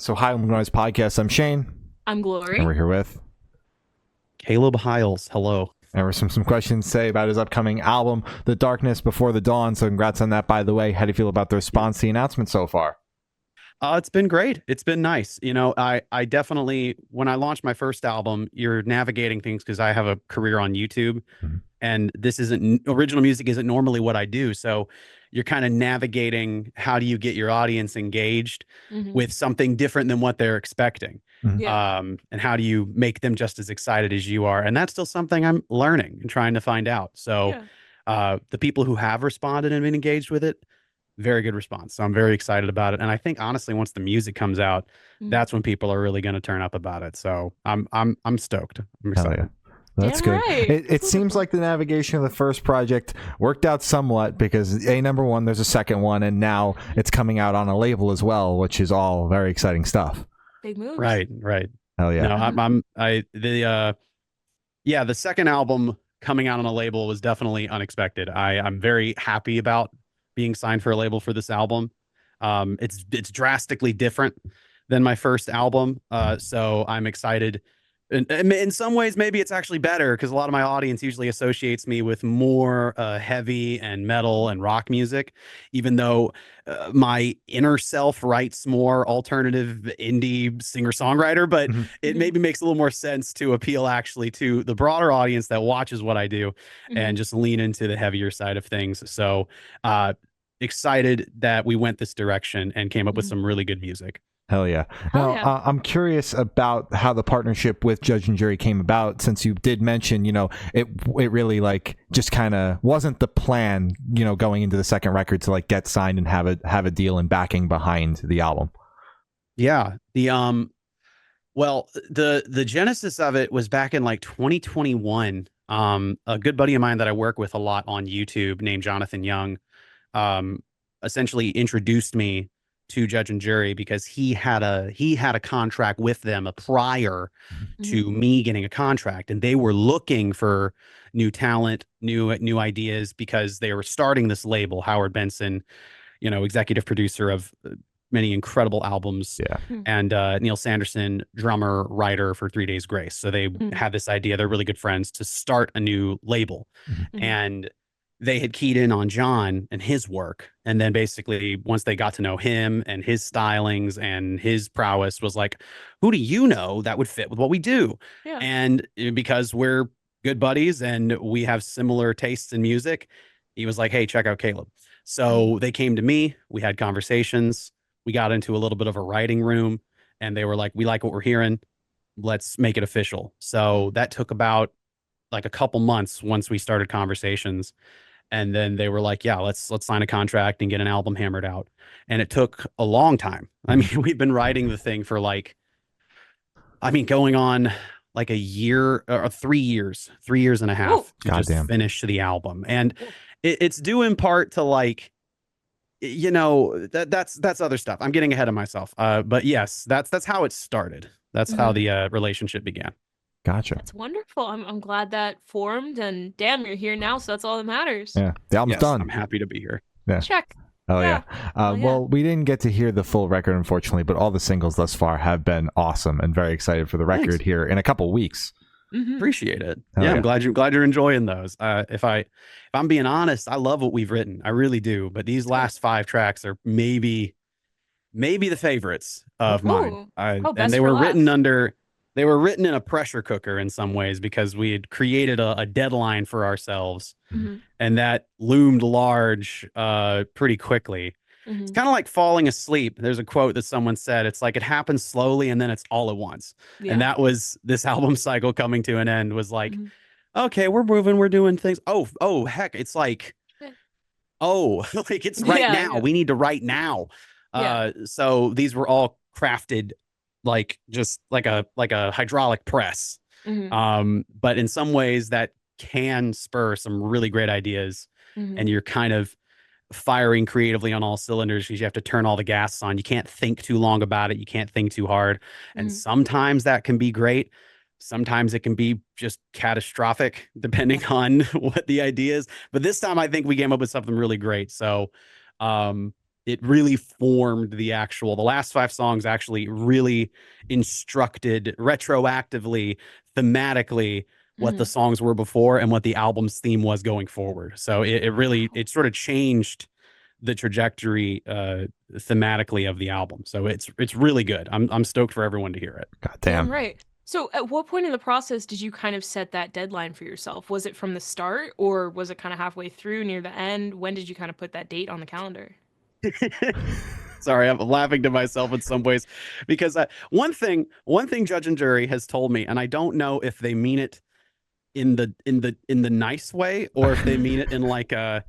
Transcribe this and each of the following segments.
So hi, I'm Noise Podcast. I'm Shane. I'm Glory. And we're here with Caleb Hyles. Hello. And we're some questions to say about his upcoming album, The Darkness Before the Dawn. So congrats on that, by the way. How do you feel about the response to the announcement so far? It's been great. It's been nice. You know, I definitely, when I launched my first album, you're navigating things because I have a career on YouTube and this isn't, original music isn't normally what I do. So you're kind of navigating how do you get your audience engaged with something different than what they're expecting. And how do you make them just as excited as you are? And that's still something I'm learning and trying to find out. So the people who have responded and been engaged with it, very good response. So I'm very excited about it. And I think honestly, once the music comes out, that's when people are really going to turn up about it. So I'm stoked. I'm excited. Yeah. That's Damn good. right. It seems like the navigation of the first project worked out somewhat because number one, there's a second one, and now it's coming out on a label as well, which is all very exciting stuff. Big moves. Right. Hell yeah. No, the second album coming out on a label was definitely unexpected. I'm very happy about being signed for a label for this album. It's drastically different than my first album. So I'm excited. And in some ways, maybe it's actually better because a lot of my audience usually associates me with more heavy and metal and rock music, even though my inner self writes more alternative indie singer-songwriter, but it maybe makes a little more sense to appeal actually to the broader audience that watches what I do and just lean into the heavier side of things. So excited that we went this direction and came up with some really good music. Hell yeah. Now, I'm curious about how the partnership with Judge and Jury came about, since you did mention, it really just kind of wasn't the plan, going into the second record to get signed and have a deal and backing behind the album. Yeah. The genesis of it was back in 2021. A good buddy of mine that I work with a lot on YouTube named Jonathan Young, essentially introduced me to Judge and Jury because he had a contract with them prior to me getting a contract, and they were looking for new talent, new ideas because they were starting this label. Howard Benson, executive producer of many incredible albums, and Neil Sanderson, drummer, writer for 3 Days Grace. So they had this idea. They're really good friends to start a new label, and they had keyed in on John and his work. And then basically once they got to know him and his stylings and his prowess, was like, who do you know that would fit with what we do? Yeah. And because we're good buddies and we have similar tastes in music, he was like, hey, check out Caleb. So they came to me, we had conversations, we got into a little bit of a writing room, and they were like, we like what we're hearing, let's make it official. So that took about a couple months once we started conversations. And then they were like, yeah, let's sign a contract and get an album hammered out. And it took a long time. I mean, we've been writing the thing for going on a year or 3 years, 3.5 years to just finish the album. And it's due in part to that's other stuff. I'm getting ahead of myself. But yes, that's how it started. That's how the relationship began. Gotcha. That's wonderful. I'm glad that formed, and damn, you're here now, so that's all that matters. Yeah, the album's done. I'm happy to be here. Yeah. Check. Oh yeah. Well, we didn't get to hear the full record, unfortunately, but all the singles thus far have been awesome, and very excited for the record here in a couple weeks. Appreciate it. I'm glad you're enjoying those. If I'm being honest, I love what we've written. I really do. But these last 5 tracks are maybe the favorites of mine. And they were written in a pressure cooker in some ways because we had created a deadline for ourselves, and that loomed large pretty quickly. It's kind of like falling asleep. There's a quote that someone said, it's like it happens slowly and then it's all at once. And that was this album cycle coming to an end, was like, okay, we're moving, we're doing things. Oh, heck, it's like, it's right now. We need to write now. So these were all crafted just like a hydraulic press. But in some ways that can spur some really great ideas, and you're kind of firing creatively on all cylinders because you have to turn all the gas on. You can't think too long about it. You can't think too hard. And sometimes that can be great. Sometimes it can be just catastrophic depending on what the idea is. But this time I think we came up with something really great. So it really formed the last 5 songs actually really instructed retroactively, thematically, what the songs were before and what the album's theme was going forward. So it really, it sort of changed the trajectory thematically of the album. So it's really good. I'm stoked for everyone to hear it. God damn. Right. So at what point in the process did you kind of set that deadline for yourself? Was it from the start or was it kind of halfway through, near the end? When did you kind of put that date on the calendar? Sorry, I'm laughing to myself in some ways because one thing Judge and Jury has told me, and I don't know if they mean it in the nice way or if they mean it in like a,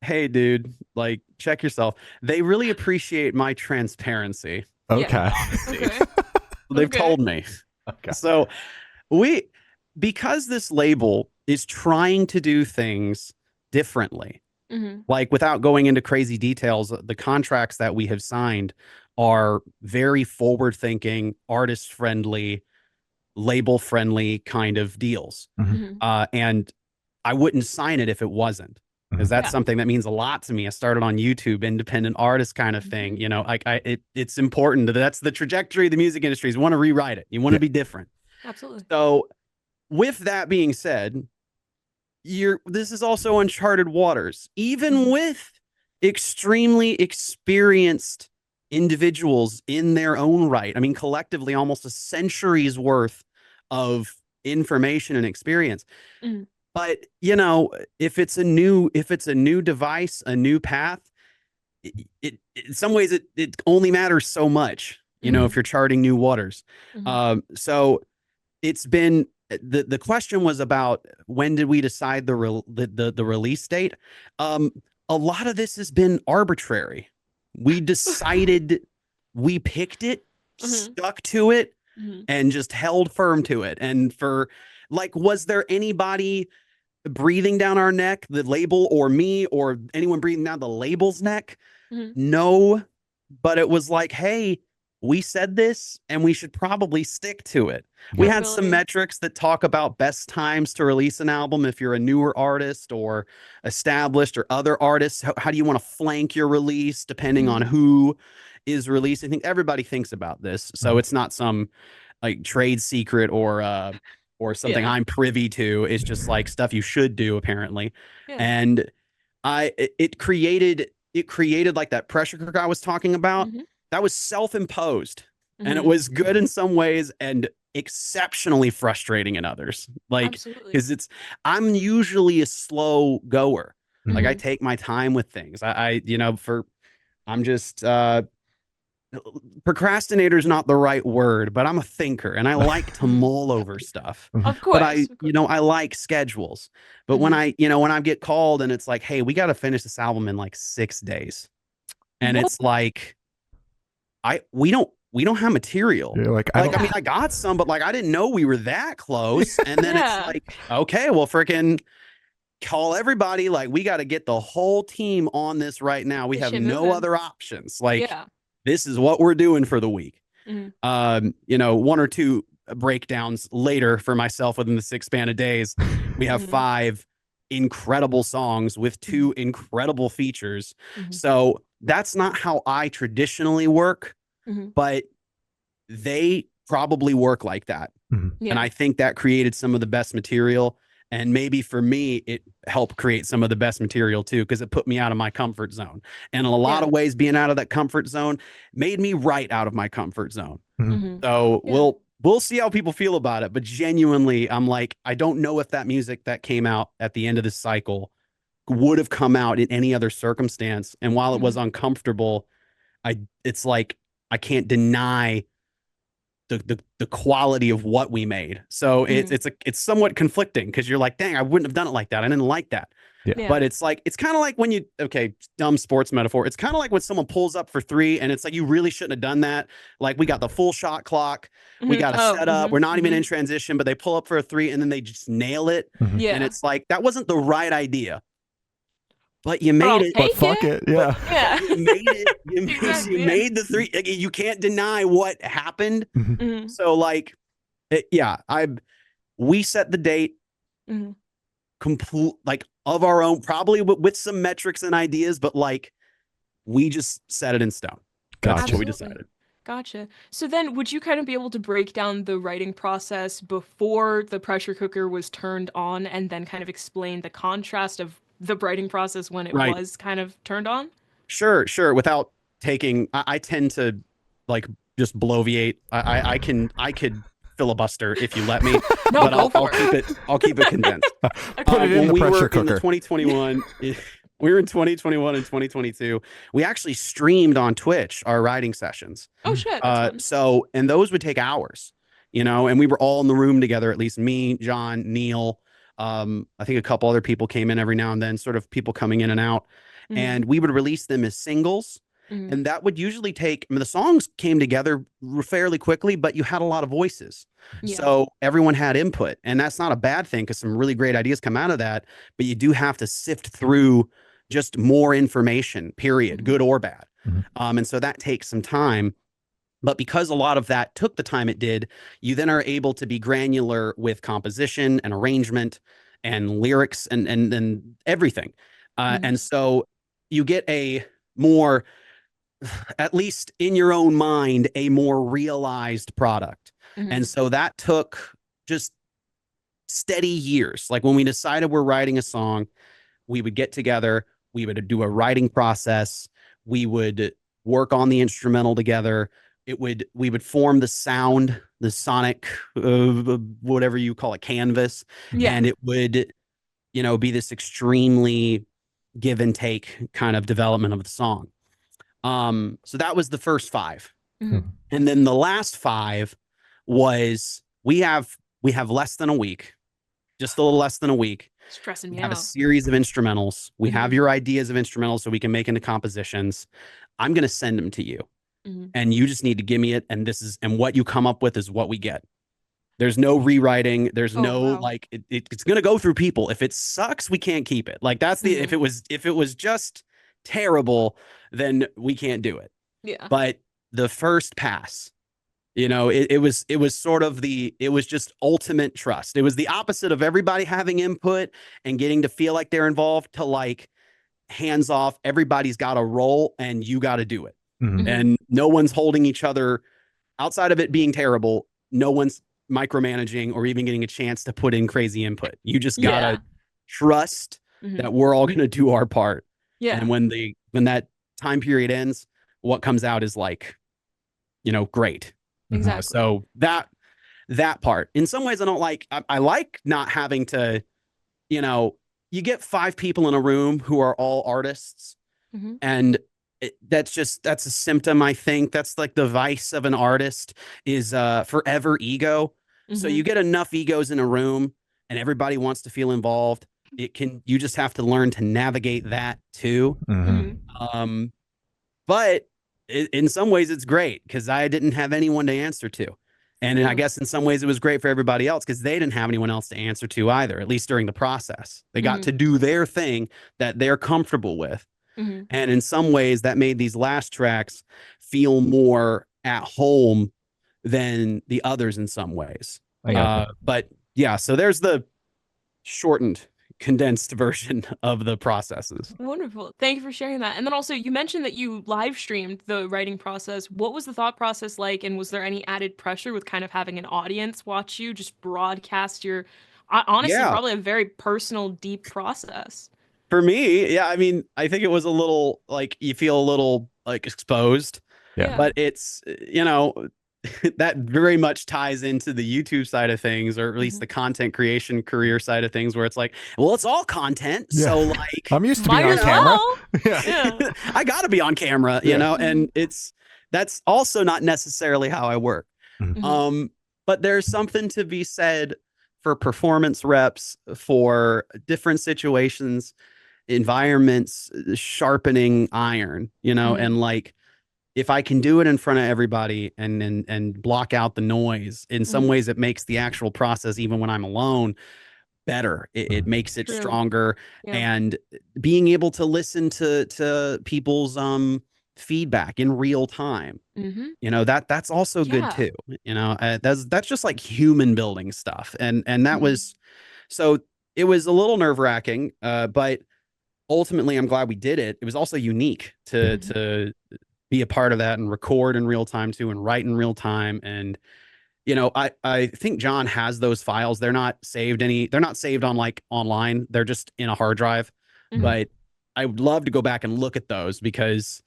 hey dude, like check yourself. They really appreciate my transparency. Okay. Okay. They've told me. Okay. So because this label is trying to do things differently, like without going into crazy details, the contracts that we have signed are very forward thinking, artist friendly, label friendly kind of deals. And I wouldn't sign it if it wasn't, because that's something that means a lot to me. I started on YouTube, independent artist kind of thing. You know, like it's important. That's the trajectory of the music industry. You want to rewrite it. You want to be different. Absolutely. So with that being said, this is also uncharted waters, even with extremely experienced individuals in their own right. I mean, collectively, almost a century's worth of information and experience. But you know, if it's a new device, a new path, it in some ways it only matters so much, you know, if you're charting new waters. So it's been, the question was about when did we decide the release date. A lot of this has been arbitrary. We decided, we picked it, stuck to it, and just held firm to it. And for like, was there anybody breathing down our neck, the label or me or anyone breathing down the label's neck? No, but it was like, hey, we said this and we should probably stick to it. We had some metrics that talk about best times to release an album if you're a newer artist or established or other artists. How do you want to flank your release depending on who is releasing? I think everybody thinks about this. So it's not some like trade secret or something I'm privy to. It's just like stuff you should do apparently. And it created like that pressure cooker I was talking about. That was self-imposed, and it was good in some ways and exceptionally frustrating in others. Like, because I'm usually a slow goer. Like I take my time with things. I'm just procrastinator is not the right word, but I'm a thinker and I like to mull over stuff. Of course. But I like schedules. But when I get called and it's like, hey, we got to finish this album in like 6 days. And it's like, we don't have material. You're like, I mean, I got some, but like, I didn't know we were that close. And then it's like, okay, well, freaking call everybody. Like, we got to get the whole team on this right now. We have no other options. Like, this is what we're doing for the week. 1 or 2 breakdowns later for myself within the 6 span of days, we have 5 incredible songs with 2 incredible features. So that's not how I traditionally work, but they probably work like that. And I think that created some of the best material. And maybe for me, it helped create some of the best material too, because it put me out of my comfort zone. And in a lot of ways, being out of that comfort zone made me write out of my comfort zone. So we'll see how people feel about it. But genuinely, I'm like, I don't know if that music that came out at the end of this cycle would have come out in any other circumstance. And while it was uncomfortable, it's like I can't deny the quality of what we made. So it's somewhat conflicting because you're like, dang, I wouldn't have done it like that. I didn't like that. But it's like, it's kind of like when dumb sports metaphor. It's kind of like when someone pulls up for 3 and it's like, you really shouldn't have done that. Like, we got the full shot clock. We got to set up. We're not even in transition, but they pull up for a 3 and then they just nail it. And it's like, that wasn't the right idea. But you made it. But fuck it. Yeah. You made it. You made the 3. You can't deny what happened. So like, we set the date complete, like of our own, probably with some metrics and ideas, but like we just set it in stone. Gotcha. That's what we Absolutely. decided. Gotcha. So then would you kind of be able to break down the writing process before the pressure cooker was turned on and then kind of explain the contrast of the writing process when it Right. was kind of turned on? Sure. Without taking, I tend to like just bloviate. I could filibuster if you let me, No, but go I'll for it. keep it condensed. Put it in When the we pressure were in cooker. the 2021, we were in 2021 and 2022. We actually streamed on Twitch our writing sessions. Oh shit, that's fun. And those would take hours, and we were all in the room together, at least me, John, Neil. I think a couple other people came in every now and then, sort of people coming in and out. And we would release them as singles. Mhm. And that would usually take, I mean, the songs came together fairly quickly, but you had a lot of voices. Yeah. So everyone had input. And that's not a bad thing because some really great ideas come out of that. But you do have to sift through just more information, period, Mhm. good or bad. Mhm. And so that takes some time. But because a lot of that took the time it did, you then are able to be granular with composition and arrangement and lyrics and everything. Mhm. And so you get a more, at least in your own mind, a more realized product. Mhm. And so that took just steady years. Like when we decided we're writing a song, we would get together, we would do a writing process, we would work on the instrumental together. We would form the sound, the sonic, whatever you call it, canvas, Yeah. and it would, be this extremely give and take kind of development of the song. So that was the first 5. Mhm. And then the last 5 was we have less than a week, just a little less than a week. Stressing We me have a out. series of instrumentals. We have Mhm. your ideas of instrumentals so we can make into compositions. I'm going to send them to you. Mhm. And you just need to give me it. And what you come up with is what we get. There's no rewriting. There's Oh, no wow. like it's going to go through people. If it sucks, we can't keep it. Like that's the Mhm. if it was just terrible, then we can't do it. Yeah. But the first pass, it was sort of it was just ultimate trust. It was the opposite of everybody having input and getting to feel like they're involved to like hands off. Everybody's got a role and you got to do it. Mhm. And no one's holding each other outside of it being terrible. No one's micromanaging or even getting a chance to put in crazy input. You just got to Yeah. trust Mhm. that we're all going to do our part. Yeah. And when that time period ends, what comes out is like, great. Exactly. So that part, in some ways, I don't like. I like not having to, you get 5 people in a room who are all artists, Mhm. and that's a symptom. I think that's like the vice of an artist is forever ego. So Mhm. you get enough egos in a room, and everybody wants to feel involved. You just have to learn to navigate that too. Mhm. Mhm. But in some ways it's great because I didn't have anyone to answer to. And I Yeah. guess in some ways it was great for everybody else because they didn't have anyone else to answer to either, at least during the process. They got Mhm. to do their thing that they're comfortable with. Mhm. And in some ways that made these last tracks feel more at home than the others in some ways. I got But yeah, so there's the shortened, condensed version of the processes. Wonderful. Thank you for sharing that. And then also, you mentioned that you live streamed the writing process. What was the thought process like? And was there any added pressure with kind of having an audience watch you just broadcast your, honestly, Yeah. probably a very personal, deep process? For me, yeah, I mean, I think it was a little like you feel a little like exposed, Yeah. but it's, that very much ties into the YouTube side of things, or at least Mhm. the content creation career side of things, where it's like, well, it's all content. Yeah. So like, I'm used to Might being on as camera. well. Yeah. Yeah. I got to be on camera, Yeah. and that's also not necessarily how I work. Mhm. But there's something to be said for performance reps, for different situations, environments, sharpening iron, Mhm. and like if I can do it in front of everybody and block out the noise, in some Mhm. ways it makes the actual process, even when I'm alone, better. It makes it True. stronger. Yeah. And being able to listen to people's feedback in real time, Mhm. that's also good Yeah. too. That's just like human building stuff. And that Mhm. was, so it was a little nerve-wracking, but ultimately, I'm glad we did it. It was also unique to be a part of that and record in real time too, and write in real time. And I think John has those files. They're not saved on like online. They're just in a hard drive. Mhm. But I would love to go back and look at those, because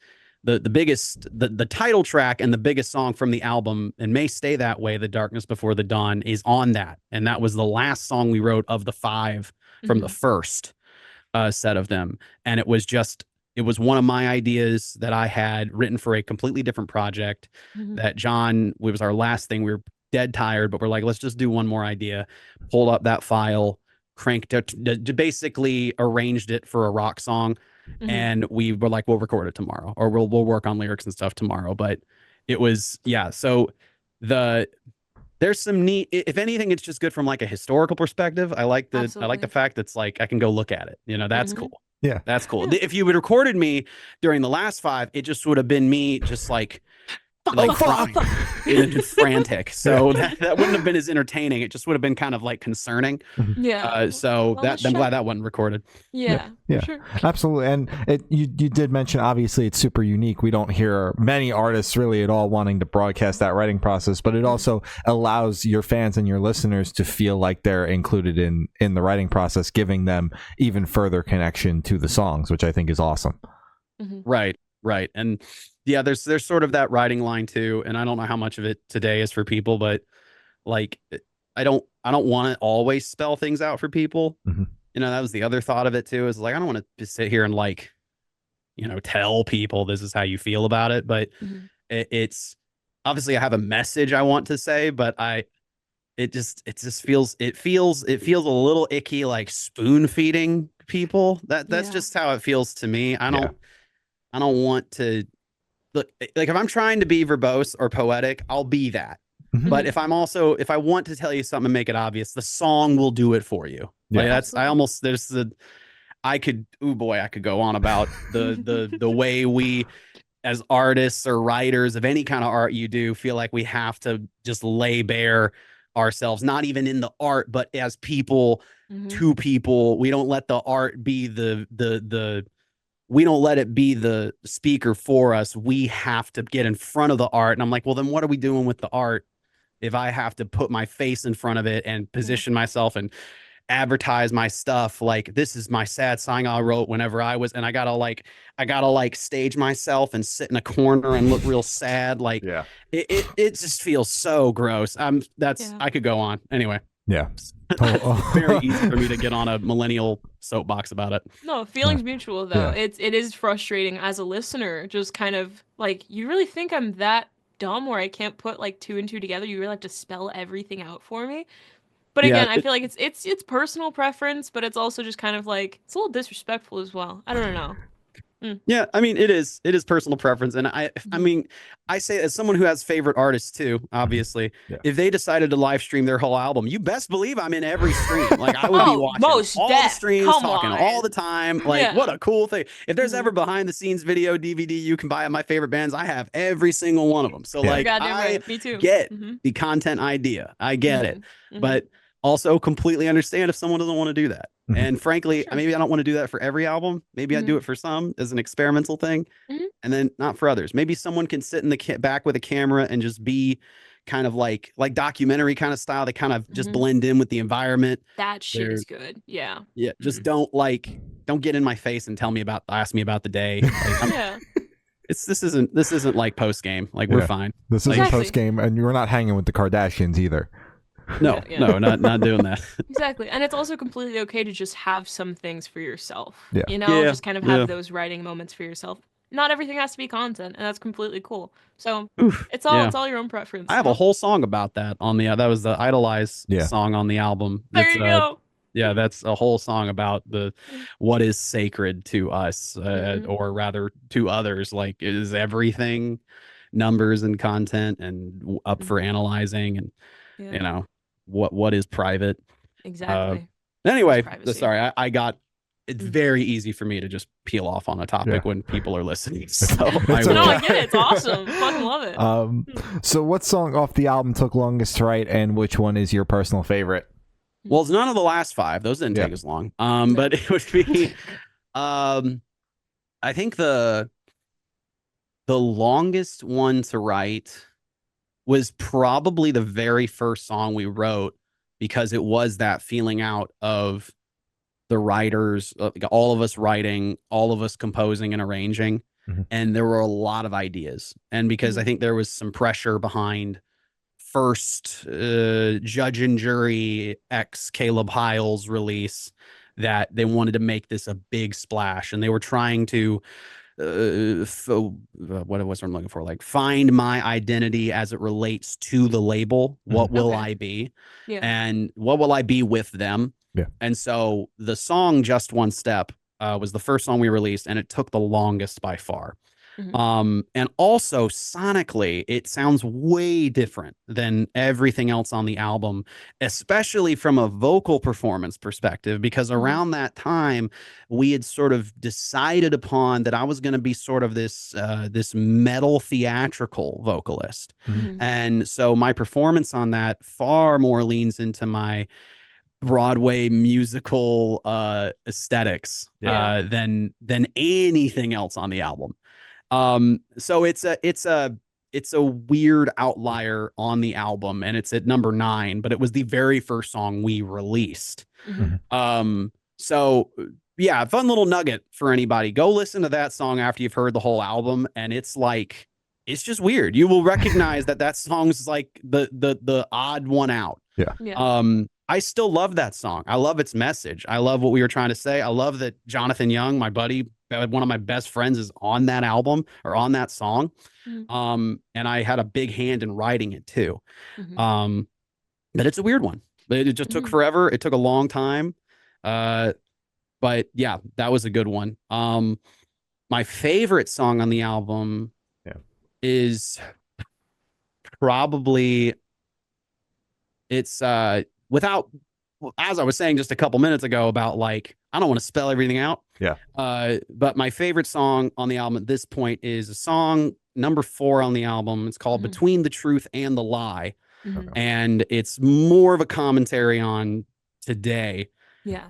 the biggest the title track and the biggest song from the album, and May Stay That Way, The Darkness Before the Dawn, is on that. And that was the last song we wrote of the 5 from the first set of them. And it was one of my ideas that I had written for a completely different project that John, it was our last thing. We were dead tired, but we're like, let's just do one more idea. Pulled up that file, cranked it, basically arranged it for a rock song. And we were like, we'll record it tomorrow, or we'll work on lyrics and stuff tomorrow. But it was, so there's some neat, if anything, it's just good from like a historical perspective. I like the fact that's like, I can go look at it, that's cool. Yeah, that's cool. If you had recorded me during the last 5, it just would have been me just like crying and just frantic. So that wouldn't have been as entertaining. It just would have been kind of like concerning. Yeah. So I'm glad that wasn't recorded. Yeah. Sure. Absolutely. And you did mention, obviously it's super unique. We don't hear many artists really at all wanting to broadcast that writing process, but it also allows your fans and your listeners to feel like they're included in the writing process, giving them even further connection to the songs, which I think is awesome. Right. And there's sort of that writing line too. And I don't know how much of it today is for people, but like, I don't want to always spell things out for people. That was the other thought of it too, is like, I don't want to sit here and like, tell people this is how you feel about it. But it's obviously I have a message I want to say, but it just feels a little icky, like spoon feeding people. That's just how it feels to me. I don't want to look like, if I'm trying to be verbose or poetic, I'll be that. But if I want to tell you something and make it obvious, the song will do it for you. Like I could go on about the way we as artists or writers of any kind of art you do feel like we have to just lay bare ourselves, not even in the art, but as people to people. We don't let the art be we don't let it be the speaker for us. We have to get in front of the art. And I'm like, well, then what are we doing with the art if I have to put my face in front of it and position myself and advertise my stuff? Like, this is my sad song I wrote whenever I was, and I gotta stage myself and sit in a corner and look real sad. Like, it just feels so gross. I could go on anyway. Yeah. Very easy for me to get on a millennial soapbox about it. No, feelings mutual though. It is frustrating as a listener, just kind of like, you really think I'm that dumb where I can't put like 2 and 2 together? You really have to spell everything out for me? But again, I feel like it's personal preference, but it's also just kind of like, it's a little disrespectful as well. I don't know. Yeah, I mean, it is personal preference. And I mean, I say, as someone who has favorite artists too, obviously, if they decided to live stream their whole album, you best believe I'm in every stream. Like, I would be watching all the streams, talking all the time. Like, what a cool thing. If there's ever behind the scenes video, DVD you can buy of my favorite bands, I have every single one of them. So like, Me too. Get the content idea. I get it. But also completely understand if someone doesn't want to do that. And frankly, maybe I don't want to do that for every album. Maybe I do it for some as an experimental thing, and then not for others. Maybe someone can sit in the back with a camera and just be kind of like documentary kind of style. They kind of just blend in with the environment. That shit is good. Yeah. Yeah. Just don't get in my face and ask me about the day. Like, this isn't like post game. Like, we're fine. This isn't post game, and you're not hanging with the Kardashians either. No, not doing that. Exactly. And it's also completely okay to just have some things for yourself. Yeah. Just kind of have those writing moments for yourself. Not everything has to be content, and that's completely cool. So it's all your own preference. I have a whole song about that on that was the Idolize song on the album. There you go. Yeah, that's a whole song about what is sacred to us, or rather to others. Like, is everything numbers and content and up for analyzing, and what is private? Exactly. Anyway, sorry, it's very easy for me to just peel off on a topic when people are listening. So I get it. It's awesome. Fucking love it. So what song off the album took longest to write, and which one is your personal favorite? Well, it's none of the last 5. Those didn't take as long. But it would be I think the longest one to write was probably the very first song we wrote, because it was that feeling out of the writers, like all of us writing, all of us composing and arranging. Mhm. And there were a lot of ideas. And because I Mhm. think there was some pressure behind first Judge and Jury X Caleb Hyles release, that they wanted to make this a big splash, and they were trying to what was I'm looking for? Like, find my identity as it relates to the label. What will Okay. I be? Yeah. And what will I be with them? Yeah. And so the song Just One Step was the first song we released, and it took the longest by far. And also sonically, it sounds way different than everything else on the album, especially from a vocal performance perspective, because around that time we had sort of decided upon that I was going to be sort of this metal theatrical vocalist. And so my performance on that far more leans into my Broadway musical aesthetics than anything else on the album. So it's a weird outlier on the album, and it's at number 9, but it was the very first song we released. So yeah, fun little nugget for anybody. Go listen to that song after you've heard the whole album, and it's like, it's just weird. You will recognize that song's like the odd one out. Yeah. I still love that song. I love its message. I love what we were trying to say. I love that Jonathan Young, my buddy, one of my best friends, is on that album or on that song. And I had a big hand in writing it too. But it's a weird one. It just took forever. It took a long time. But yeah, that was a good one. My favorite song on the album is probably, it's without, as I was saying just a couple minutes ago about, like, I don't want to spell everything out. Yeah. But my favorite song on the album at this point is a song number 4 on the album. It's called Between the Truth and the Lie. And it's more of a commentary on today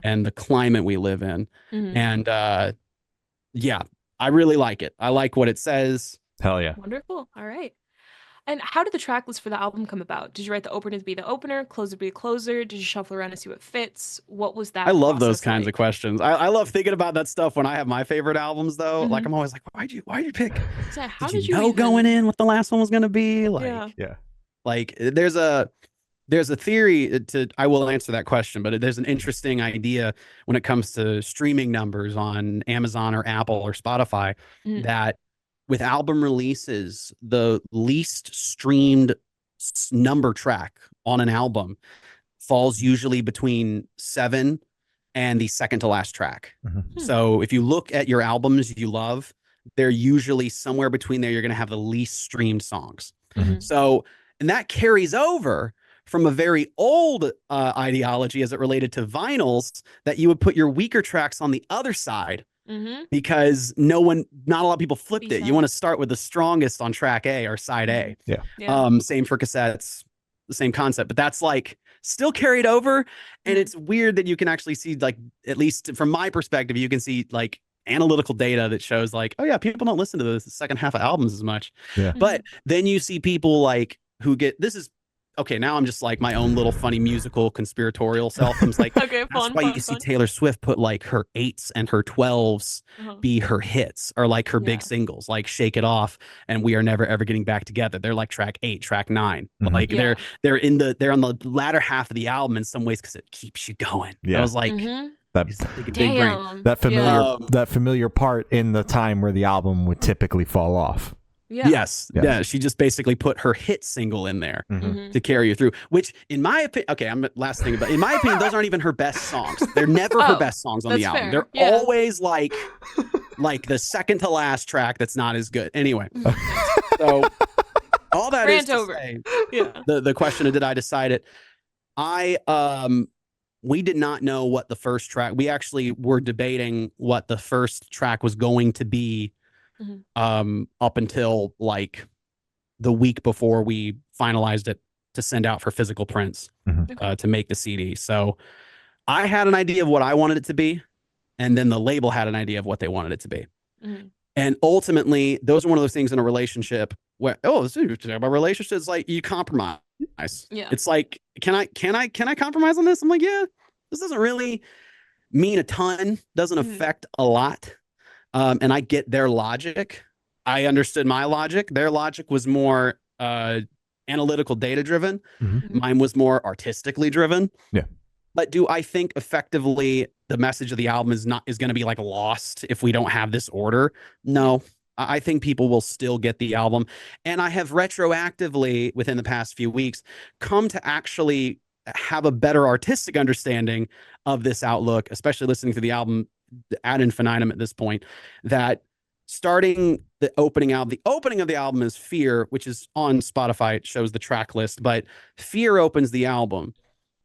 and the climate we live in. And yeah, I really like it. I like what it says. Hell yeah. Wonderful. All right. And how did the track list for the album come about? Did you write the opener to be the opener, closer to be a closer? Did you shuffle around to see what fits? What was that? I love those process kinds of like? questions. I love thinking about that stuff when I have my favorite albums, though. Like, I'm always like, why'd you pick? So how Did you know going in what the last one was going to be? Like, Yeah. like there's a theory to, I will answer that question, but there's an interesting idea when it comes to streaming numbers on Amazon or Apple or Spotify, that with album releases, the least streamed number track on an album falls usually between 7 and the second to last track. So if you look at your albums you love, they're usually somewhere between there. You're going to have the least streamed songs. So, and that carries over from a very old ideology as it related to vinyls, that you would put your weaker tracks on the other side, because not a lot of people flipped it. You want to start with the strongest on track A or side A. Same for cassettes, the same concept, but that's like still carried over. And it's weird that you can actually see, like, at least from my perspective, you can see like analytical data that shows like, oh yeah, people don't listen to the second half of albums as much. But then you see people like who get, this is okay, now I'm just like my own little funny musical conspiratorial self. I'm like, Okay, that's why you see Taylor Swift put like her 8s and her 12s be her hits, or like her big singles, like Shake It Off and We Are Never Ever Getting Back Together. They're like track 8, track 9. Like they're on the latter half of the album in some ways because it keeps you going. I was like, big brain. That familiar part in the time where the album would typically fall off. Yes. Yeah. She just basically put her hit single in there to carry you through, which in my opinion, okay, I'm last thing, but in my opinion, those aren't even her best songs. They're never her best songs on the album. Fair. They're always like the second to last track that's not as good. Anyway, so all that is to say, the question of did I decide it? We did not know what the first track, we actually were debating what the first track was going to be up until like the week before we finalized it to send out for physical prints to make the CD. So I had an idea of what I wanted it to be. and then the label had an idea of what they wanted it to be. Mhm. And ultimately, those are one of those things in a relationship where, oh, this is about relationships, like you compromise. Yeah. It's like, can I compromise on this? I'm like, yeah, this doesn't really mean a ton, doesn't Mhm. affect a lot. And I get their logic. I understood my logic. Their logic was more analytical, data driven. Mhm. Mine was more artistically driven. Yeah. But do I think effectively the message of the album is going to be like lost if we don't have this order? No. I think people will still get the album. And I have retroactively, within the past few weeks, come to actually have a better artistic understanding of this outlook, especially listening to the album ad infinitum at this point, that starting the opening of the album is Fear, which is on Spotify. It shows the track list, but Fear opens the album.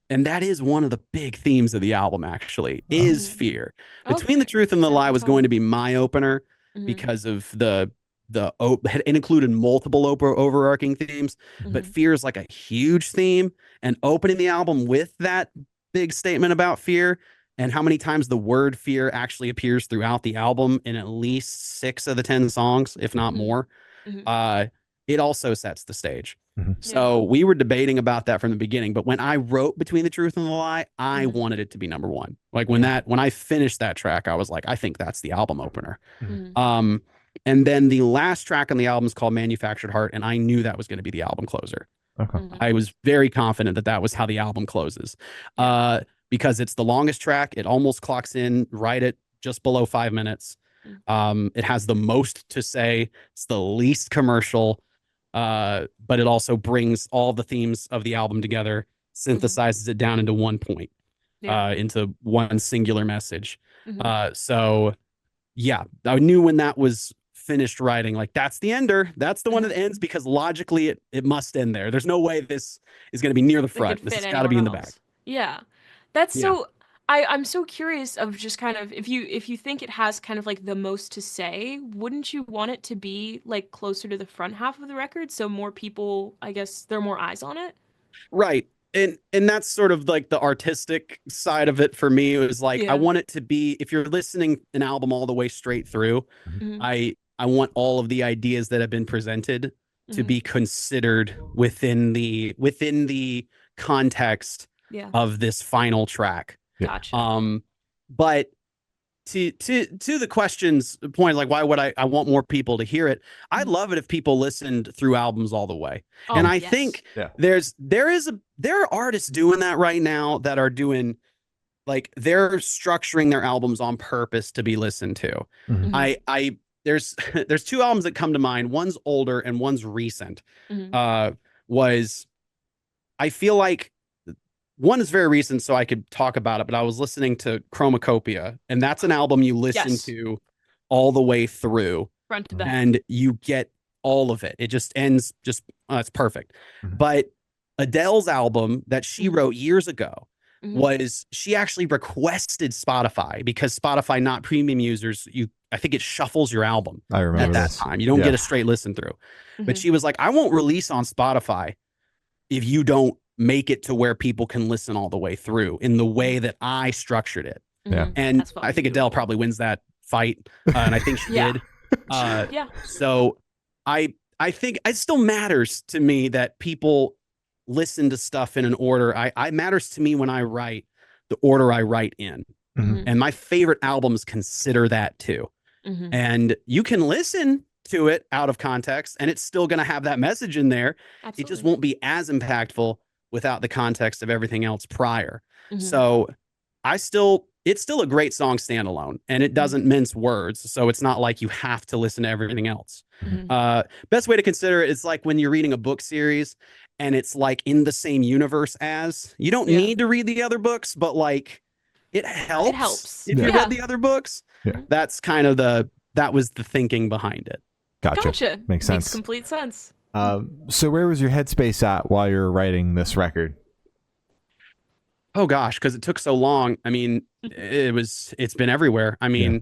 And that is one of the big themes of the album, actually, is fear. Between the Truth and the Lie was going to be my opener because of it included multiple overarching themes, but fear is like a huge theme. And opening the album with that big statement about fear and how many times the word fear actually appears throughout the album in at least 6 of the 10 songs, if not more, it also sets the stage. So we were debating about that from the beginning, but when I wrote Between the Truth and the Lie, I wanted it to be number one. Like when I finished that track, I was like, I think that's the album opener. And then the last track on the album is called Manufactured Heart, and I knew that was going to be the album closer. Okay. I was very confident that that was how the album closes, because it's the longest track. It almost clocks in right at just below 5 minutes. It has the most to say. It's the least commercial. But it also brings all the themes of the album together, synthesizes it down into one point, into one singular message. So yeah, I knew when that was finished writing, like that's the ender. That's the one that ends, because logically it must end there. There's no way this is going to be near the front. This has got to be in the back. Yeah. That's so I'm so curious of just kind of if you think it has kind of like the most to say, wouldn't you want it to be like closer to the front half of the record so more people, I guess, there are more eyes on it? Right. And that's sort of like the artistic side of it for me. It was like I want it to be, if you're listening an album all the way straight through, I want all of the ideas that have been presented to be considered within the context of this final track. Gotcha. But to the question's point, like why would I want more people to hear it? I'd love it if people listened through albums all the way. And I think there are artists doing that right now that are doing, like, they're structuring their albums on purpose to be listened to. There's 2 albums that come to mind. One's older and one's recent. I feel like one is very recent, so I could talk about it, but I was listening to Chromacopia, and that's an album you listen to all the way through, front to back, and you get all of it. It just ends, it's perfect. But Adele's album that she wrote years ago was, she actually requested Spotify, because Spotify, not premium users, I think it shuffles your album. I remember at that time. You don't get a straight listen through. But she was like, I won't release on Spotify if you don't make it to where people can listen all the way through in the way that I structured it. And I think Adele probably wins that fight. And I think she did. So I think it still matters to me that people listen to stuff in an order. I matters to me when I write the order I write in. And my favorite albums consider that too. And you can listen to it out of context and it's still going to have that message in there. Absolutely. It just won't be as impactful without the context of everything else prior. So it's still a great song standalone, and it doesn't mince words. So it's not like you have to listen to everything else. Best way to consider it is like when you're reading a book series and it's like in the same universe as, you don't need to read the other books, but like it helps if you read the other books. That's kind of that was the thinking behind it. Gotcha. Makes sense. Makes complete sense. So where was your headspace at while you're writing this record? Oh gosh, because it took so long. I mean, it's been everywhere. I mean,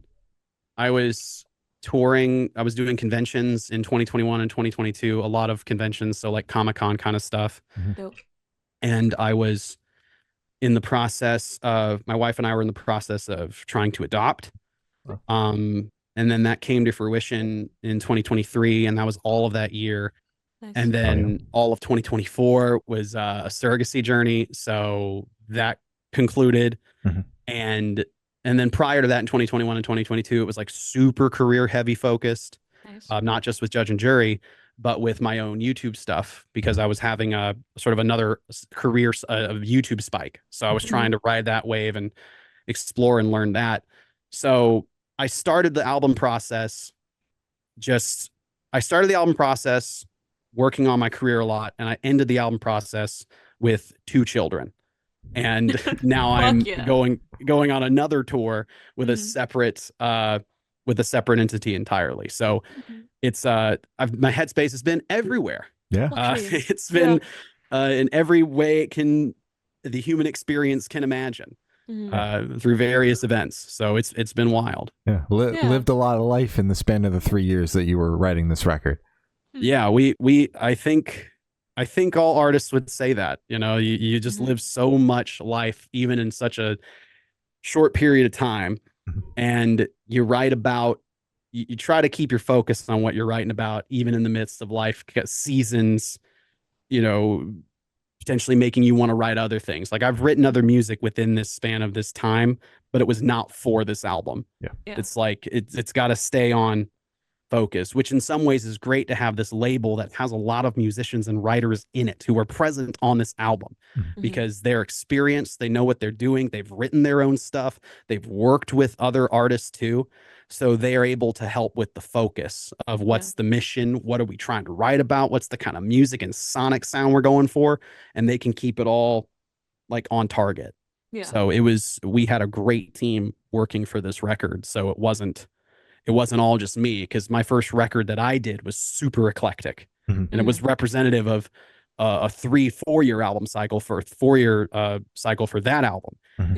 I was touring, I was doing conventions in 2021 and 2022, a lot of conventions, so like Comic-Con kind of stuff. Dope. And I was in the process of my wife and I were in the process of trying to adopt. Oh. And then that came to fruition in 2023, and that was all of that year. Nice. And then all of 2024 was a surrogacy journey. So that concluded. Mhm. And then prior to that in 2021 and 2022, it was like super career heavy focused, Nice. not just with Judge and Jury, but with my own YouTube stuff, because I was having a sort of another career of YouTube spike. So I was trying to ride that wave and explore and learn that. So I started the album process working on my career a lot, and I ended the album process with 2 children. And now I'm yeah. going on another tour with a separate entity entirely. So it's my Headspace has been everywhere. Yeah. It's been in every way the human experience can imagine. Through various events. So it's been wild. Yeah. Lived a lot of life in the span of the 3 years that you were writing this record. Yeah, I think all artists would say that, you just live so much life, even in such a short period of time. And you try to keep your focus on what you're writing about, even in the midst of life seasons, potentially making you want to write other things. Like I've written other music within this span of this time, but it was not for this album. Yeah. It's like, it's got to stay on focus, which in some ways is great to have this label that has a lot of musicians and writers in it who are present on this album because they're experienced, they know what they're doing, they've written their own stuff, they've worked with other artists too. So they are able to help with the focus of what's the mission, what are we trying to write about, what's the kind of music and sonic sound we're going for, and they can keep it all like on target. Yeah. So we had a great team working for this record. So it wasn't all just me, because my first record that I did was super eclectic, and it was representative of a 3-4 year album cycle for that album.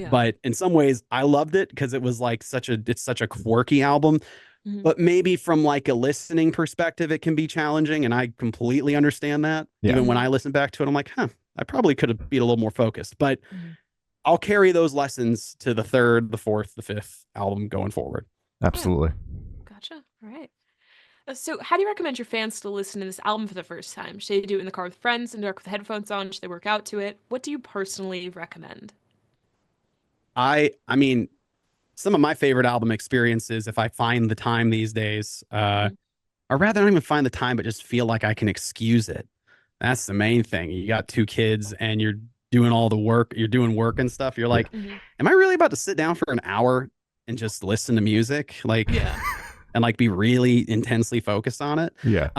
But in some ways I loved it because it was like it's such a quirky album, but maybe from like a listening perspective, it can be challenging. And I completely understand that. Even when I listen back to it, I'm like, I probably could have been a little more focused, but I'll carry those lessons to the 3rd, the 4th, the 5th album going forward. Absolutely. Gotcha. All right. So how do you recommend your fans to listen to this album for the first time? Should they do it in the car with friends, in the dark with headphones on? Should they work out to it? What do you personally recommend? I mean, some of my favorite album experiences, if I find the time these days, or rather not even find the time, but just feel like I can excuse it. That's the main thing. You got 2 kids and you're doing all the work, you're doing work and stuff. You're like, am I really about to sit down for an hour and just listen to music? Like, and like be really intensely focused on it. Yeah.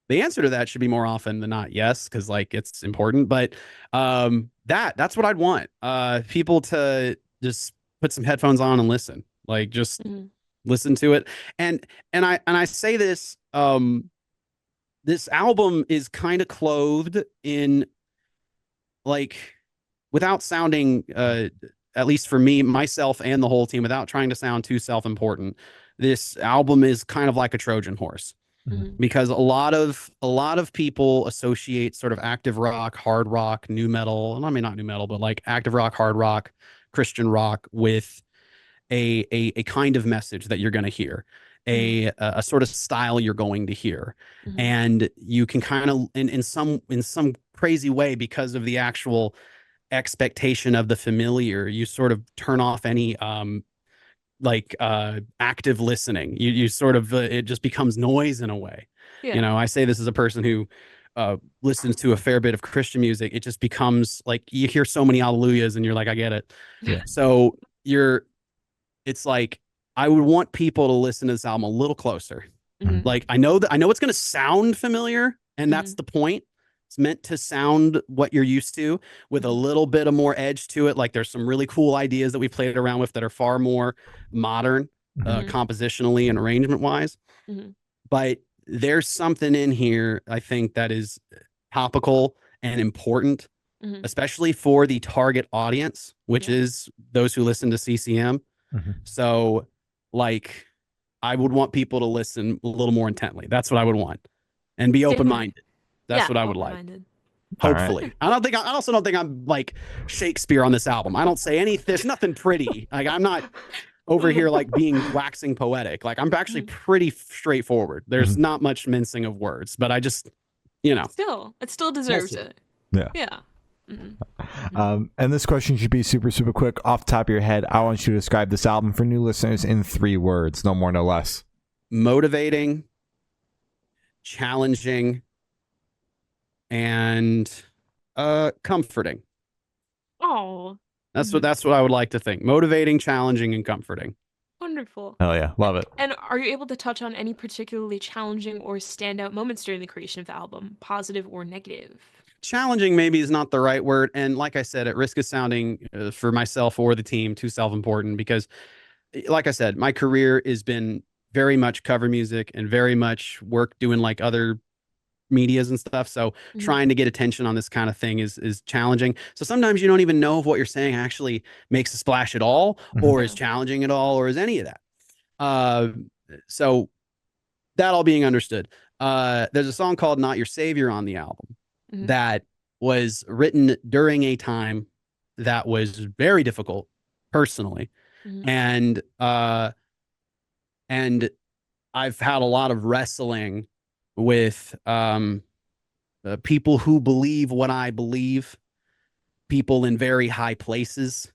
The answer to that should be more often than not yes, because like it's important. But that's what I'd want. People to just put some headphones on and listen. Like just listen to it. And I say this, this album is kind of clothed in like, without sounding at least for me, myself, and the whole team, without trying to sound too self-important, this album is kind of like a Trojan horse, because a lot of people associate sort of active rock, hard rock, new metal, and I mean not new metal, but like active rock, hard rock, Christian rock with a kind of message that you're going to hear, a sort of style you're going to hear, and you can kind of in some crazy way, because of the actual expectation of the familiar, you sort of turn off any active listening. You sort of it just becomes noise in a way. I say this as a person who listens to a fair bit of Christian music. It just becomes like you hear so many hallelujahs and you're like, I get it. So it's like I would want people to listen to this album a little closer. Like I know it's going to sound familiar, and that's the point. It's meant to sound what you're used to, with a little bit of more edge to it. Like there's some really cool ideas that we played around with that are far more modern, compositionally and arrangement wise. But there's something in here, I think, that is topical and important, especially for the target audience, which is those who listen to CCM. So like, I would want people to listen a little more intently. That's what I would want, and be open-minded. That's what I would like. All right. Hopefully. I also don't think I'm like Shakespeare on this album. I don't say anything. There's nothing pretty. Like I'm not over here like being waxing poetic. Like I'm actually pretty straightforward. There's not much mincing of words, but I just, it still deserves it. Yeah. Yeah. And this question should be super, super quick. Off the top of your head, I want you to describe this album for new listeners in 3 words, no more, no less. Motivating, challenging, and comforting. Oh. That's what I would like to think. Motivating, challenging, and comforting. Wonderful. Oh yeah, love it. And are you able to touch on any particularly challenging or standout moments during the creation of the album, positive or negative? Challenging maybe is not the right word. And like I said, at risk of sounding for myself or the team too self-important, because like I said, my career has been very much cover music and very much work doing like other medias and stuff. So trying to get attention on this kind of thing is challenging. So sometimes you don't even know if what you're saying actually makes a splash at all, or is challenging at all, or is any of that. So that all being understood, there's a song called Not Your Savior on the album that was written during a time that was very difficult personally. And I've had a lot of wrestling with people who believe what I believe, people in very high places,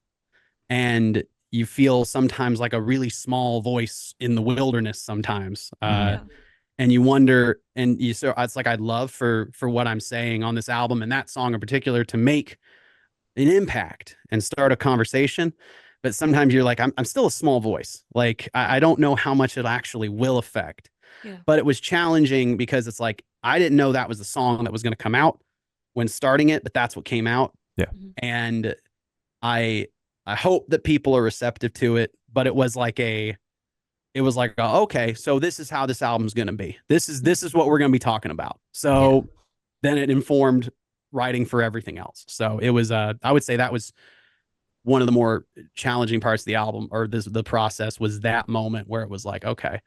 and you feel sometimes like a really small voice in the wilderness sometimes. And you wonder, and it's like I'd love for what I'm saying on this album and that song in particular to make an impact and start a conversation. But sometimes you're like, I'm still a small voice. Like, I don't know how much it actually will affect. But it was challenging because it's like, I didn't know that was the song that was going to come out when starting it, but that's what came out. And I hope that people are receptive to it, but it was like okay, so this is how this album's going to be. This is what we're going to be talking about. So then it informed writing for everything else. So it was, I would say that was one of the more challenging parts of the album, or the process, was that moment where it was like, okay,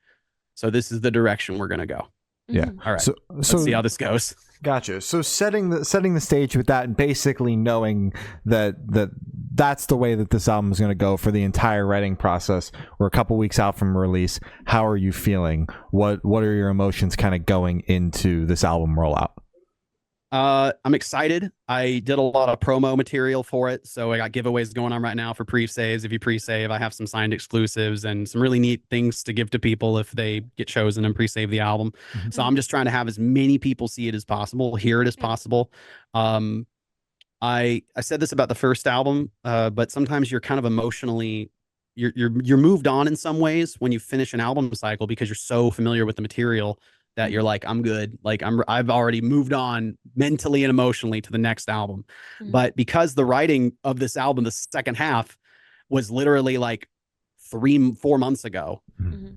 so this is the direction we're going to go. Yeah. All right. So let's see how this goes. Gotcha. So setting the stage with that, and basically knowing that's the way that this album is going to go for the entire writing process. We're a couple weeks out from release. How are you feeling? What are your emotions kind of going into this album rollout? I'm excited. I did a lot of promo material for it. So I got giveaways going on right now for pre-saves. If you pre-save, I have some signed exclusives and some really neat things to give to people if they get chosen and pre-save the album. So I'm just trying to have as many people see it as possible, hear it as possible. I said this about the first album, but sometimes you're kind of emotionally, you're moved on in some ways when you finish an album cycle, because you're so familiar with the material that you're like, I'm good. Like I've already moved on mentally and emotionally to the next album. But because the writing of this album, the second half, was literally like 3-4 months ago,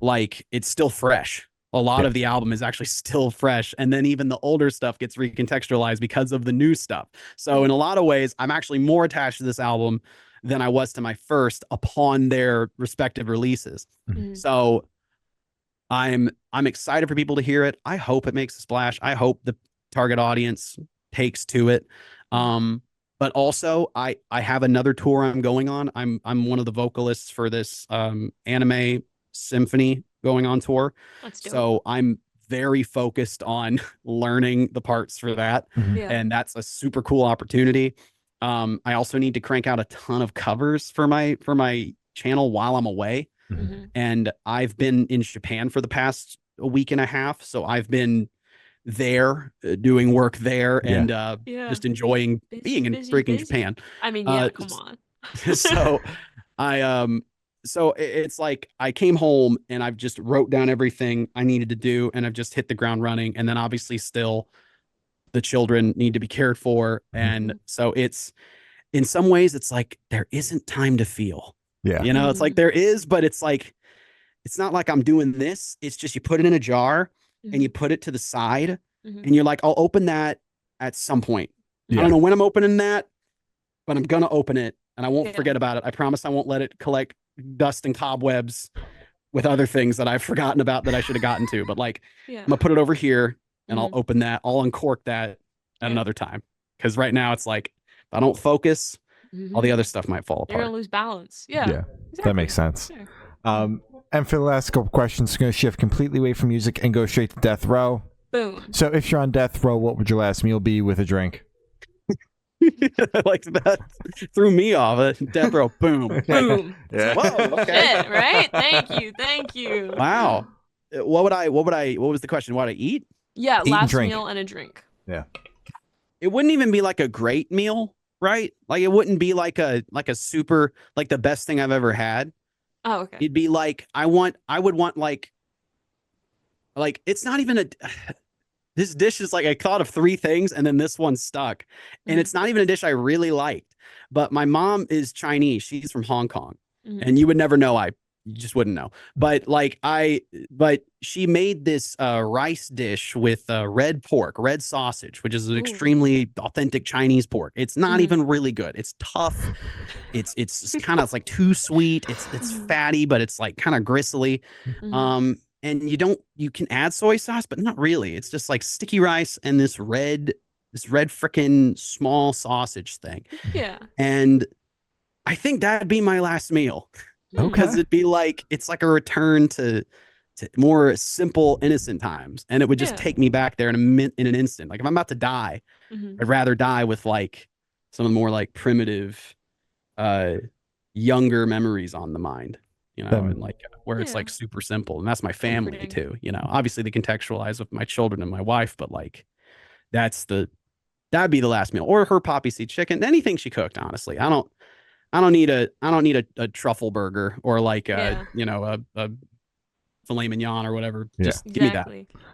like it's still fresh. A lot of the album is actually still fresh. And then even the older stuff gets recontextualized because of the new stuff. So in a lot of ways, I'm actually more attached to this album than I was to my first upon their respective releases. So I'm excited for people to hear it. I hope it makes a splash. I hope the target audience takes to it. But also I have another tour I'm going on. I'm one of the vocalists for this anime symphony going on tour. So I'm very focused on learning the parts for that. And that's a super cool opportunity. I also need to crank out a ton of covers for my channel while I'm away. And I've been in Japan for the past a week and a half. So I've been there doing work there and just enjoying being in freaking Japan. I mean, come on. So so it's like I came home and I've just wrote down everything I needed to do, and I've just hit the ground running. And then obviously still the children need to be cared for. And so it's, in some ways, it's like there isn't time to feel. You know, it's like there is, but it's like, it's not like I'm doing this. It's just you put it in a jar and you put it to the side and you're like, I'll open that at some point. I don't know when I'm opening that, but I'm going to open it and I won't forget about it. I promise I won't let it collect dust and cobwebs with other things that I've forgotten about that I should have gotten to. But like, I'm going to put it over here and I'll open that. I'll uncork that at another time. because right now it's like if I don't focus, all the other stuff might fall You're apart. gonna lose balance. Yeah. Yeah, Exactly. that makes sense. Sure. And for the last couple questions, going to shift completely away from music and go straight to death row. Boom. So if you're on death row, what would your last meal be with a drink? I like that. Threw me off it. Death row. Boom. Boom. Yeah. Whoa. Okay. Shit, right? Thank you. Wow. What was the question? What would I eat? Yeah, Eat and last drink. meal and a drink. Yeah. It wouldn't even be like a great meal, right? Like it wouldn't be like a super, like the best thing I've ever had. Oh, okay. It'd be like I would want like it's not even a this dish is like I thought of 3 things and then this one stuck. And it's not even a dish I really liked. But my mom is Chinese. She's from Hong Kong. And you would never know. You just wouldn't know. But but she made this rice dish with red sausage, which is an extremely authentic Chinese pork. It's not even really good. It's tough. It's kind of like too sweet. It's fatty, but it's like kind of gristly. And you can add soy sauce, but not really. It's just like sticky rice and this red freaking small sausage thing. Yeah. And I think that'd be my last meal. Okay. Because it'd be like it's like a return to more simple, innocent times, and it would just take me back there in an instant. Like if I'm about to die, I'd rather die with like some of the more like primitive, younger memories on the mind, and like where it's like super simple, and that's my family too. Obviously they contextualize with my children and my wife, but like that'd be the last meal, or her poppy seed chicken, anything she cooked. Honestly, I don't need a truffle burger or like a filet mignon or whatever. Just give me that.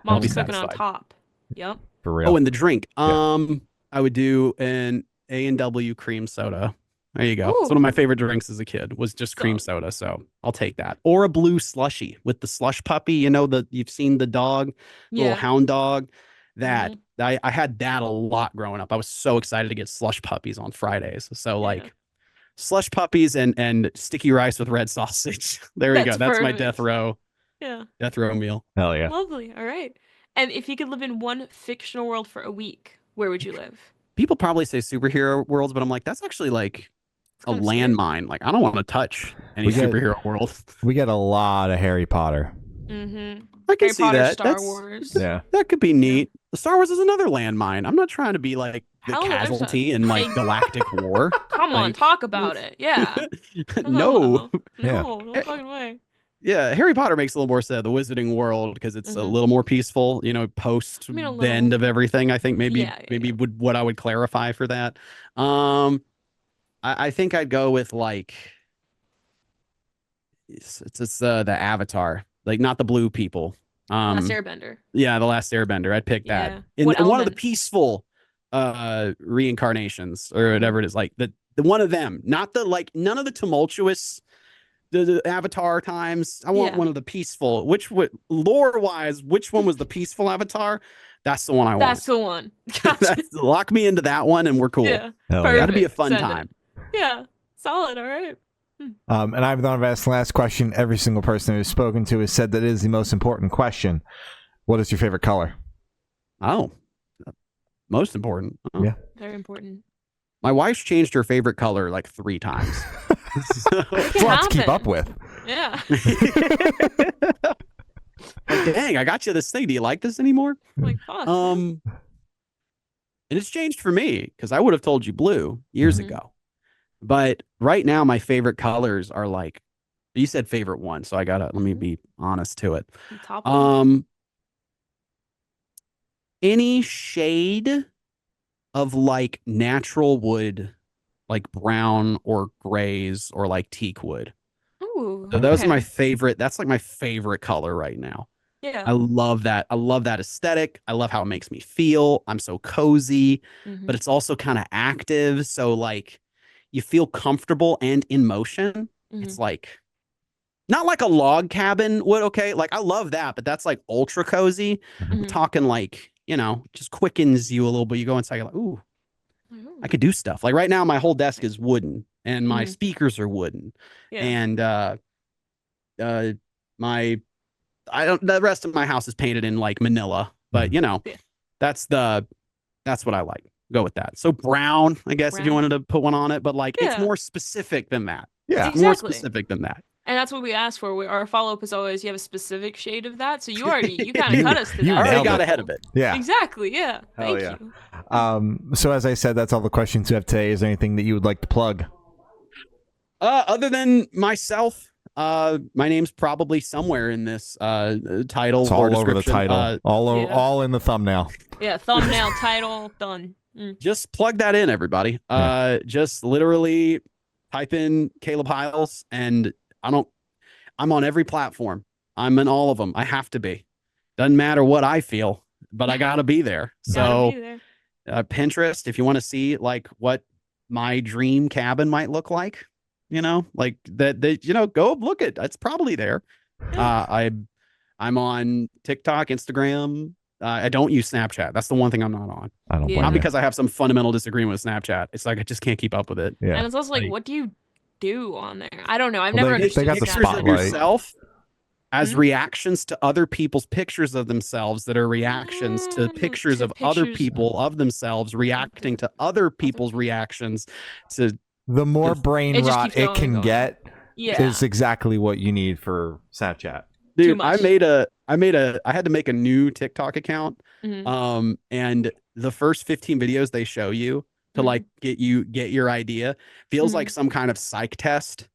Mom's cooking on top. Yep. For real. Oh, and the drink. I would do an A&W cream soda. There you go. It's one of my favorite drinks as a kid was just cream soda. So I'll take that. Or a blue slushy with the slush puppy. You've seen the dog, little hound dog. That I had that a lot growing up. I was so excited to get slush puppies on Fridays. So like slush puppies and sticky rice with red sausage. There we go. That's my death row. Yeah. Death row meal. Hell yeah. Lovely. All right. And if you could live in one fictional world for a week, where would you live? People probably say superhero worlds, but I'm like, that's actually like a landmine. Like I don't want to touch any superhero world. We get a lot of Harry Potter. I can Harry see Potter, that. Star Wars. Yeah. That could be neat. The Star Wars is another landmine. I'm not trying to be like the Hell no, there's casualty not. in like galactic war. Come on, talk about it. Yeah. No. No fucking way. Yeah, Harry Potter makes a little more sense. The Wizarding World, because it's a little more peaceful, post the end of everything. I think maybe what I would clarify for that. I think I'd go with like it's the Avatar, like not the blue people. Last Airbender. Yeah, the Last Airbender. I'd pick that. In one of the peaceful reincarnations or whatever it is, like the one of them, not the like none of the tumultuous the Avatar times. I want one of the peaceful. Lore wise, which one was the peaceful Avatar? That's the one I want. That's the one. Gotcha. Lock me into that one, and we're cool. Yeah, that'd be a fun time. Yeah, solid. All right. And I've asked the last question. Every single person who's spoken to has said that it is the most important question. What is your favorite color? Oh, most important. Oh. Yeah, very important. My wife's changed her favorite color like 3 times. It's a lot to keep up with. Yeah. Like, dang, I got you this thing. Do you like this anymore? Like, fuck. And it's changed for me because I would have told you blue years ago. But right now, my favorite colors are like, you said favorite one, so let me be honest to it. Top one. Any shade of like natural wood, like brown or grays or like teak wood. Ooh, so those are my favorite. That's like my favorite color right now. Yeah. I love that. I love that aesthetic. I love how it makes me feel. I'm so cozy, but it's also kind of active. So like you feel comfortable and in motion. It's like not like a log cabin would. Okay. Like I love that, but that's like ultra cozy. I'm talking like, just quickens you a little bit. You go inside, you're like, ooh, I could do stuff. Like right now, my whole desk is wooden and my speakers are wooden. Yeah. And the rest of my house is painted in like manila, but that's what I like. Go with that. So brown, I guess, if you Brown. wanted to put one on it, but like it's Yeah. more specific than that. Yeah. It's more Exactly. specific than that. And that's what we asked for. Our follow-up is always, you have a specific shade of that. So you kind of You- cut us to you that. I already nailed got it. ahead of it. Yeah. Exactly. Yeah. Hell Thank yeah. you. So as I said, that's all the questions we have today. Is there anything that you would like to plug? Other than myself, my name's probably somewhere in this title It's or all over the description. title. Yeah. All in the thumbnail. Yeah. Thumbnail, title, done. Just plug that in, everybody. Just literally type in Caleb Hyles, and I'm on every platform. I'm in all of them. I have to be. Doesn't matter what I feel, but I gotta be there. So Gotta be there. Pinterest, if you want to see like what my dream cabin might look like, like that, go look at. It's probably there. I'm on TikTok, Instagram. I don't use Snapchat. That's the one thing I'm not on. I don't Yeah. blame Not you. because I have some fundamental disagreement with Snapchat. It's like I just can't keep up with it. Yeah. And it's also like, Like- what do you do on there? I don't know. I've Well, never they understood got the Pictures of spotlight. yourself as Mhm. reactions to other people's pictures of themselves that are reactions to pictures to of other pictures. people of themselves reacting to other people's reactions to The more It brain just rot keeps it going, can going. get Yeah. is exactly what you need for Snapchat. dude. much. I had to make a new TikTok account. Mhm. And the first 15 videos they show you to Mhm. like get your idea feels like some kind of psych test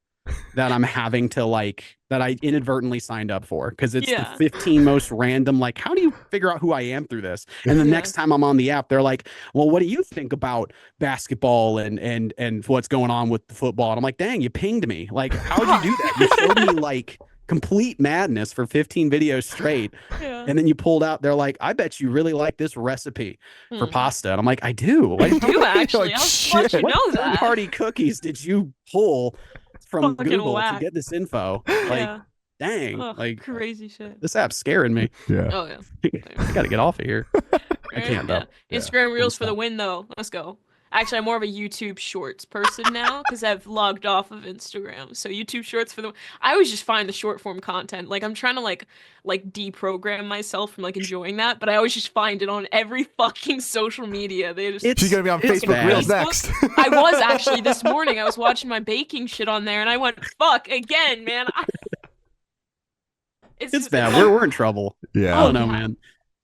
that I'm having to that I inadvertently signed up for, because it's Yeah. the 15 most random, like, how do you figure out who I am through this? And the Yeah. next time I'm on the app, they're like, well, what do you think about basketball and what's going on with the football? And I'm like, dang, you pinged me. Like, how'd you do that? You showed me like complete madness for 15 videos straight. Yeah. And then you pulled out, they're like, I bet you really like this recipe for Hmm. pasta. And I'm like, I do. I do actually. Like, How the fuck you shit. What know that? third-party cookies did you pull from Fucking Google whack. to get this info? Like, Yeah. dang, Ugh, like crazy shit. this app's scaring me. Yeah. Oh yeah. I gotta get off of here. I can't though. Yeah. Instagram Reels for the Stop. win though. Let's go. Actually, I'm more of a YouTube Shorts person now because I've logged off of Instagram. So YouTube Shorts for the. I always just find the short form content. Like I'm trying to like deprogram myself from like enjoying that, but I always just find it on every fucking social media. They just. She's gonna be on It's Facebook bad. Reels Facebook? next. I was actually this morning. I was watching my baking shit on there, and I went fuck again, man. It's bad. We're in trouble. Yeah. I don't know, yeah. man.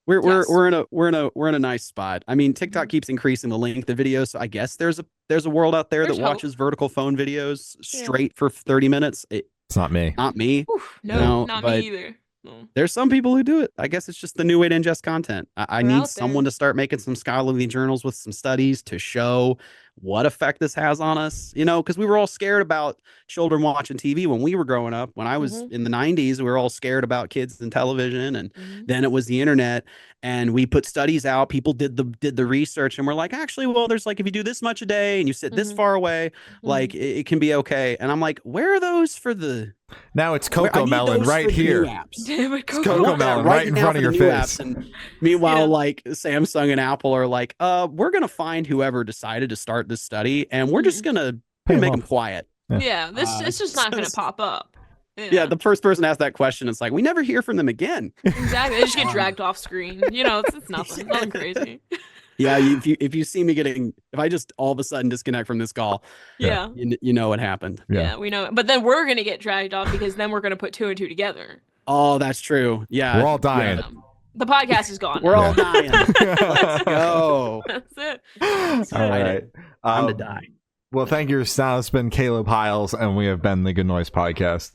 Yes. We're in a nice spot. I mean, TikTok keeps increasing the length of videos, so I guess there's a world out there There's that hope. watches vertical phone videos Yeah. straight for 30 minutes. It's not me. Not me. Oof, no, No, not but- me either. No. There's some people who do it. I guess it's just the new way to ingest content. I They're need out someone there. to start making some scholarly journals with some studies to show what effect this has on us. Because we were all scared about children watching TV when we were growing up. When I was Mhm. in the 90s, we were all scared about kids and television, and Mhm. then it was the internet, and we put studies out. People did the research, and we're like, actually, well, there's like if you do this much a day and you sit this Mhm. far away, like it can be okay. And I'm like, where are those for the Now it's where- I Coco need Melon those right for the new here. apps. Damn it, It's Coco. I Coco want that Melon right in now front for of the your new face. apps. And meanwhile, Yeah. like Samsung and Apple are like, we're gonna find whoever decided to start this study, and we're just gonna Pay 'em make off. them quiet. Yeah, it's just not gonna so- pop up. Yeah, the first person asked that question, it's like we never hear from them again. exactly. They just get dragged off screen. It's nothing, nothing crazy. Yeah, if you see me if I just all of a sudden disconnect from this call, Yeah, you know what happened. yeah, we know. But then we're gonna get dragged off because then we're gonna put two and two together. Oh, that's true. Yeah, We're all dying. yeah. The podcast is gone. We're now. all dying. Let's go. That's it. All right. Time to die. Well, thank you. Now it's been Caleb Hyles, and we have been the Good Noise Podcast.